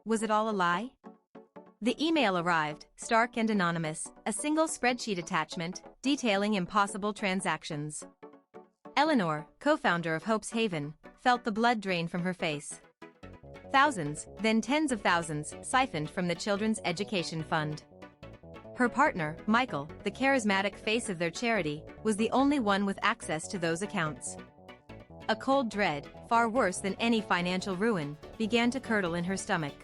Was it all a lie? The email arrived, stark and anonymous, a single spreadsheet attachment, detailing impossible transactions. Eleanor, co-founder of Hope's Haven, felt the blood drain from her face. Thousands, then tens of thousands, siphoned from the children's education fund. Her partner, Michael, the charismatic face of their charity, was the only one with access to those accounts. A cold dread, far worse than any financial ruin, began to curdle in her stomach.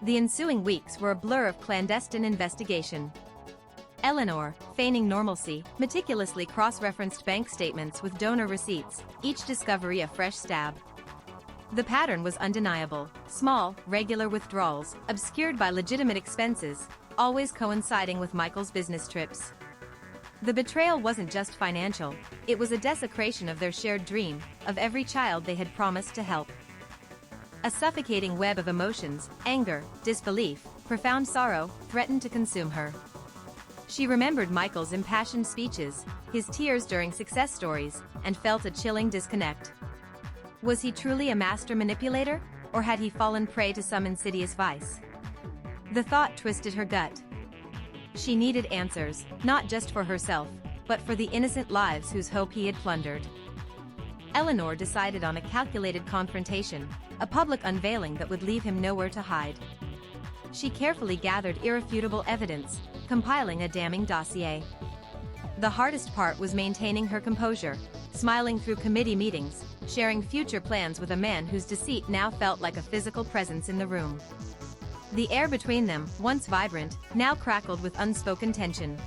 The ensuing weeks were a blur of clandestine investigation. Eleanor, feigning normalcy, meticulously cross-referenced bank statements with donor receipts, each discovery a fresh stab. The pattern was undeniable: small, regular withdrawals, obscured by legitimate expenses, always coinciding with Michael's business trips. The betrayal wasn't just financial, it was a desecration of their shared dream, of every child they had promised to help. A suffocating web of emotions, anger, disbelief, profound sorrow, threatened to consume her. She remembered Michael's impassioned speeches, his tears during success stories, and felt a chilling disconnect. Was he truly a master manipulator, or had he fallen prey to some insidious vice? The thought twisted her gut. She needed answers, not just for herself, but for the innocent lives whose hope he had plundered. Eleanor decided on a calculated confrontation, a public unveiling that would leave him nowhere to hide. She carefully gathered irrefutable evidence, compiling a damning dossier. The hardest part was maintaining her composure, smiling through committee meetings, sharing future plans with a man whose deceit now felt like a physical presence in the room. The air between them, once vibrant, now crackled with unspoken tension.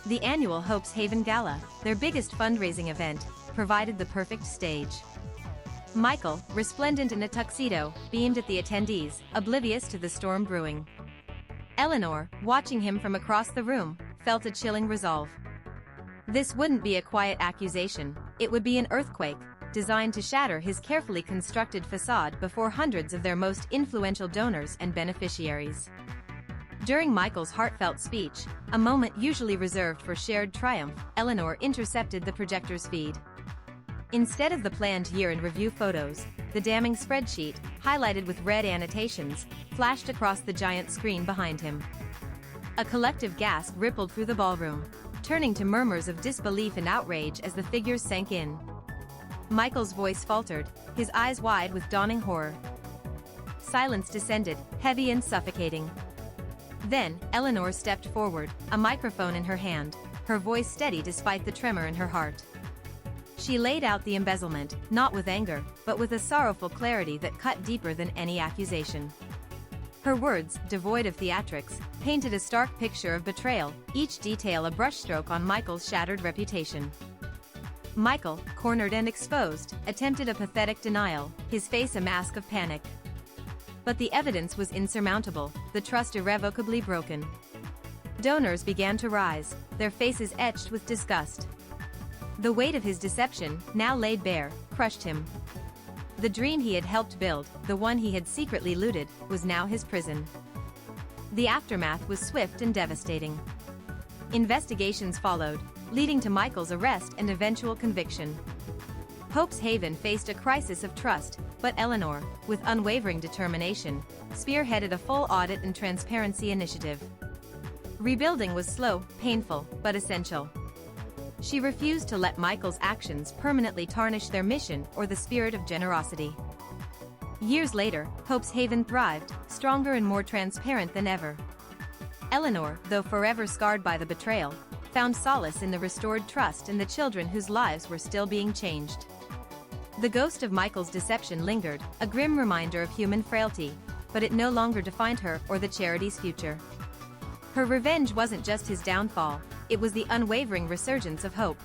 The annual Hope's Haven Gala, their biggest fundraising event, provided the perfect stage. Michael, resplendent in a tuxedo, beamed at the attendees, oblivious to the storm brewing. Eleanor, watching him from across the room, felt a chilling resolve. This wouldn't be a quiet accusation, it would be an earthquake, designed to shatter his carefully constructed facade before hundreds of their most influential donors and beneficiaries. During Michael's heartfelt speech, a moment usually reserved for shared triumph, Eleanor intercepted the projector's feed. Instead of the planned year-in-review photos, the damning spreadsheet, highlighted with red annotations, flashed across the giant screen behind him. A collective gasp rippled through the ballroom, turning to murmurs of disbelief and outrage as the figures sank in. Michael's voice faltered, his eyes wide with dawning horror. Silence descended, heavy and suffocating. Then, Eleanor stepped forward, a microphone in her hand, her voice steady despite the tremor in her heart. She laid out the embezzlement, not with anger, but with a sorrowful clarity that cut deeper than any accusation. Her words, devoid of theatrics, painted a stark picture of betrayal, each detail a brushstroke on Michael's shattered reputation. Michael, cornered and exposed, attempted a pathetic denial, his face a mask of panic. But the evidence was insurmountable, the trust irrevocably broken. Donors began to rise, their faces etched with disgust. The weight of his deception, now laid bare, crushed him. The dream he had helped build, the one he had secretly looted, was now his prison. The aftermath was swift and devastating. Investigations followed, leading to Michael's arrest and eventual conviction. Hope's Haven faced a crisis of trust, but Eleanor, with unwavering determination, spearheaded a full audit and transparency initiative. Rebuilding was slow, painful, but essential. She refused to let Michael's actions permanently tarnish their mission or the spirit of generosity. Years later, Hope's Haven thrived, stronger and more transparent than ever. Eleanor, though forever scarred by the betrayal, found solace in the restored trust in the children whose lives were still being changed. The ghost of Michael's deception lingered, a grim reminder of human frailty, but it no longer defined her or the charity's future. Her revenge wasn't just his downfall, it was the unwavering resurgence of hope.